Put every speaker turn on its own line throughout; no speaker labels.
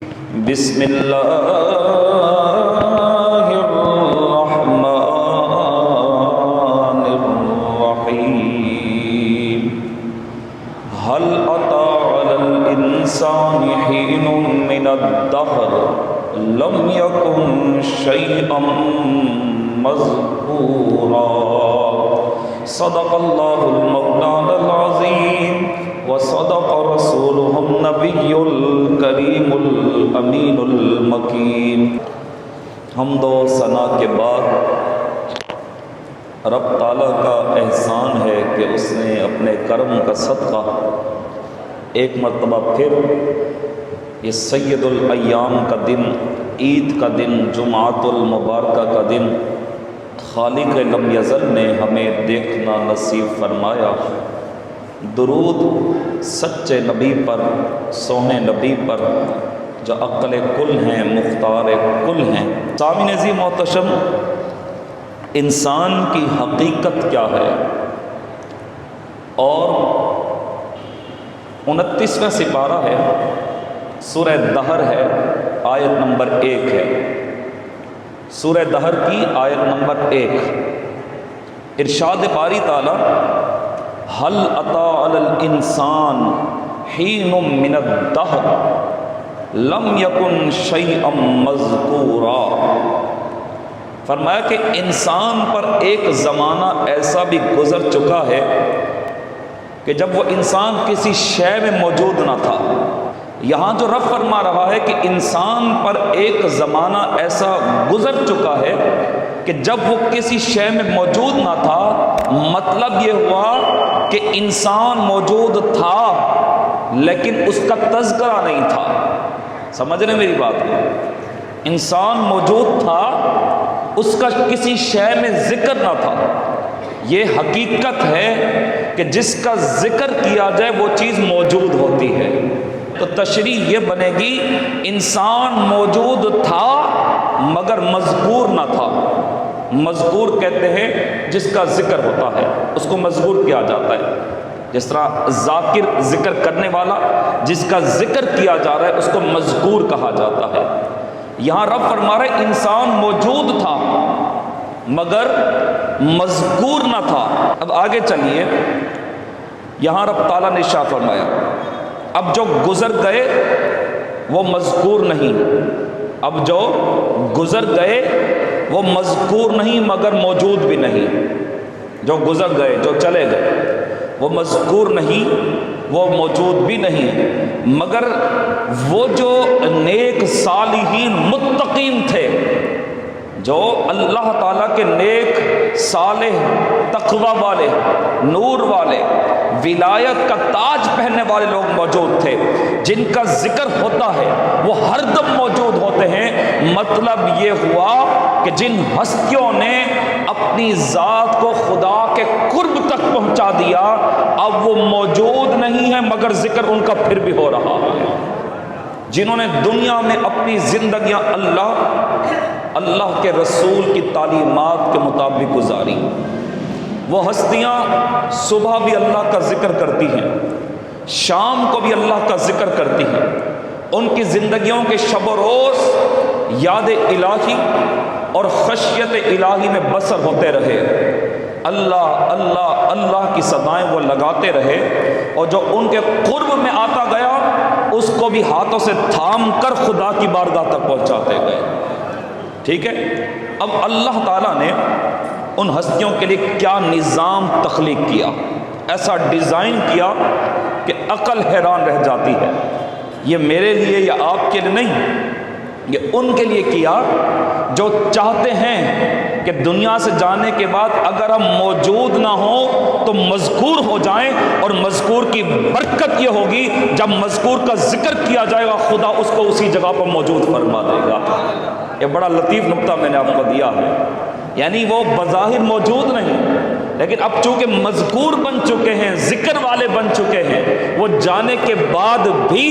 بسم اللہ الرحمن الرحیم هل أتى على الإنسان حين من الدهر لم يكن شيئا مذكورا صدق الله المولانا العظيم وصدق رسوله النبي الكريم الأمين المكين۔ حمد و ثنا کے بعد رب تعالیٰ کا احسان ہے کہ اس نے اپنے کرم کا صدقہ ایک مرتبہ پھر یہ سید الایام کا دن، عید کا دن، جمعۃ المبارکہ کا دن خالق لم یزل نے ہمیں دیکھنا نصیب فرمایا۔ درود سچے نبی پر، سونے نبی پر جو عقل کل ہیں، مختار کل ہیں۔ سامعین عزیز محتشم، انسان کی حقیقت کیا ہے؟ اور 29واں سپارہ ہے، سورہ دہر ہے، آیت نمبر 1 ہے۔ سورہ دہر کی آیت نمبر 1، ارشاد باری تعالی هل أتى على الإنسان حين من الدهر لم يكن شيئا مذكورا۔ فرمایا کہ انسان پر ایک زمانہ ایسا بھی گزر چکا ہے کہ جب وہ انسان کسی شے میں موجود نہ تھا۔ یہاں جو رب فرما رہا ہے کہ انسان پر ایک زمانہ ایسا گزر چکا ہے کہ جب وہ کسی شے میں موجود نہ تھا، مطلب یہ ہوا کہ انسان موجود تھا لیکن اس کا تذکرہ نہیں تھا۔ سمجھ رہے میری بات کو؟ انسان موجود تھا، اس کا کسی شے میں ذکر نہ تھا۔ یہ حقیقت ہے کہ جس کا ذکر کیا جائے وہ چیز موجود ہوتی ہے۔ تو تشریح یہ بنے گی، انسان موجود تھا مگر مذکور نہ تھا۔ مذکور کہتے ہیں جس کا ذکر ہوتا ہے، اس کو مذکور کیا جاتا ہے۔ جس طرح ذاکر ذکر کرنے والا، جس کا ذکر کیا جا رہا ہے اس کو مذکور کہا جاتا ہے۔ یہاں رب فرما رہے انسان موجود تھا مگر مذکور نہ تھا۔ اب آگے چلیے، یہاں رب تعالیٰ نے ارشاد فرمایا اب جو گزر گئے وہ مذکور نہیں، اب جو گزر گئے وہ مذکور نہیں مگر موجود بھی نہیں۔ جو گزر گئے، جو چلے گئے، وہ مذکور نہیں، وہ موجود بھی نہیں، مگر وہ جو نیک صالحین متقین تھے، جو اللہ تعالیٰ کے نیک صالح، تقوی والے، نور والے، ولایت کا تاج پہننے والے لوگ موجود تھے، جن کا ذکر ہوتا ہے وہ ہر دم موجود ہوتے ہیں۔ مطلب یہ ہوا کہ جن ہستیوں نے اپنی ذات کو خدا کے قرب تک پہنچا دیا، اب وہ موجود نہیں ہے مگر ذکر ان کا پھر بھی ہو رہا ہے۔ جنہوں نے دنیا میں اپنی زندگیاں اللہ کے رسول کی تعلیمات کے مطابق گزاری، وہ ہستیاں صبح بھی اللہ کا ذکر کرتی ہیں، شام کو بھی اللہ کا ذکر کرتی ہیں۔ ان کی زندگیوں کے شب و روز یاد الہی اور خشیت الہی میں بسر ہوتے رہے، اللہ اللہ اللہ کی صدائیں وہ لگاتے رہے، اور جو ان کے قرب میں آتا گیا اس کو بھی ہاتھوں سے تھام کر خدا کی بارگاہ تک پہنچاتے گئے۔ ٹھیک ہے، اب اللہ تعالیٰ نے ان ہستیوں کے لیے کیا نظام تخلیق کیا، ایسا ڈیزائن کیا کہ عقل حیران رہ جاتی ہے۔ یہ میرے لیے یا آپ کے لیے نہیں، یہ ان کے لیے کیا جو چاہتے ہیں کہ دنیا سے جانے کے بعد اگر ہم موجود نہ ہوں تو مذکور ہو جائیں، اور مذکور کی برکت یہ ہوگی جب مذکور کا ذکر کیا جائے گا خدا اس کو اسی جگہ پر موجود فرما دے گا۔ یہ بڑا لطیف نقطہ میں نے آپ کو دیا ہے، یعنی وہ بظاہر موجود نہیں لیکن اب چونکہ مذکور بن چکے ہیں، ذکر والے بن چکے ہیں، وہ جانے کے بعد بھی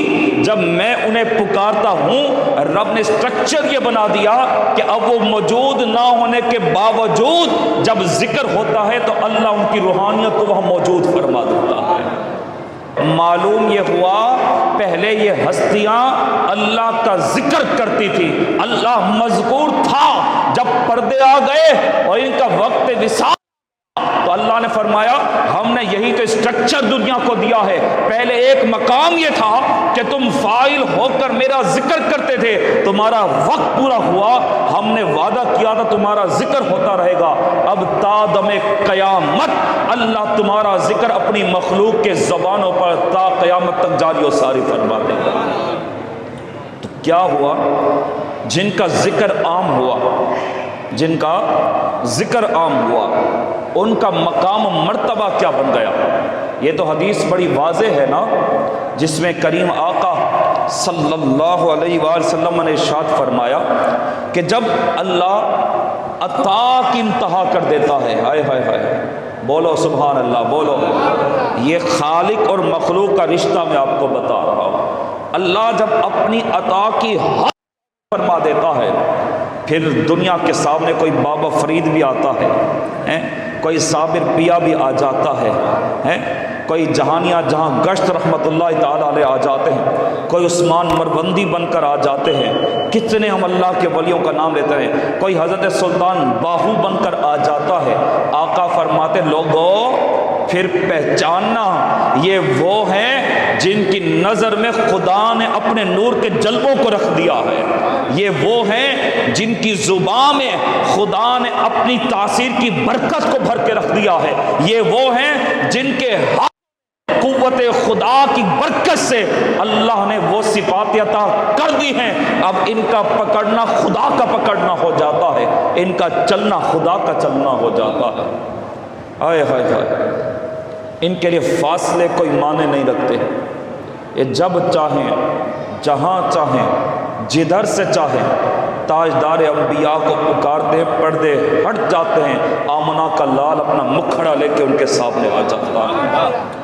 جب میں انہیں پکارتا ہوں، رب نے سٹرکچر یہ بنا دیا کہ اب وہ موجود نہ ہونے کے باوجود جب ذکر ہوتا ہے تو اللہ ان کی روحانیت کو وہاں موجود فرما دیتا ہے۔ معلوم یہ ہوا پہلے یہ ہستیاں اللہ کا ذکر کرتی تھی، اللہ مذکور تھا، جب پردے آ گئے اور ان کا وقت وصال تو اللہ نے فرمایا ہم نے یہی تو اسٹرکچر دنیا کو دیا ہے۔ پہلے ایک مقام یہ تھا کہ تم فاعل ہو کر میرا ذکر کرتے تھے، تمہارا وقت پورا ہوا، ہم نے وعدہ کیا تھا تمہارا ذکر ہوتا رہے گا، اب تا دم قیامت اللہ تمہارا ذکر اپنی مخلوق کے زبانوں پر تا قیامت تک جاری و ساری فرما دے گا۔ تو کیا ہوا؟ جن کا ذکر عام ہوا، جن کا ذکر عام ہوا، ان کا مقام و مرتبہ کیا بن گیا؟ یہ تو حدیث بڑی واضح ہے نا، جس میں کریم آقا صلی اللہ علیہ وآلہ وسلم نے ارشاد فرمایا کہ جب اللہ عطا کی انتہا کر دیتا ہے، ہائے ہائے ہائے، بولو سبحان اللہ، بولو، یہ خالق اور مخلوق کا رشتہ میں آپ کو بتا رہا ہوں۔ اللہ جب اپنی عطا کی حد فرما دیتا ہے، پھر دنیا کے سامنے کوئی بابا فرید بھی آتا ہے، کوئی صابر پیا بھی آ جاتا ہے، کوئی جہانیاں جہاں گشت رحمت اللہ تعالیٰ علیہ آ جاتے ہیں، کوئی عثمان مروندی بن کر آ جاتے ہیں، کتنے ہم اللہ کے ولیوں کا نام لیتے ہیں، کوئی حضرت سلطان باہو بن کر آ جاتا ہے۔ آقا فرماتے لوگوں پھر پہچاننا یہ وہ ہیں جن کی نظر میں خدا نے اپنے نور کے جلووں کو رکھ دیا ہے، یہ وہ ہیں جن کی زبان میں خدا نے اپنی تاثیر کی برکت کو بھر کے رکھ دیا ہے، یہ وہ ہیں جن کے قوت خدا کی برکت سے اللہ نے وہ صفات عطا کر دی ہیں، اب ان کا پکڑنا خدا کا پکڑنا ہو جاتا ہے، ان کا چلنا خدا کا چلنا ہو جاتا ہے۔ ہائے ہائے ہائے، ان کے لیے فاصلے کوئی معنی نہیں رکھتے، یہ جب چاہیں جہاں چاہیں جدھر سے چاہیں تاجدار انبیاء کو پکارتے، پردے ہٹ جاتے ہیں، آمنہ کا لال اپنا مکھڑا لے کے ان کے سامنے آ جاتا ہے۔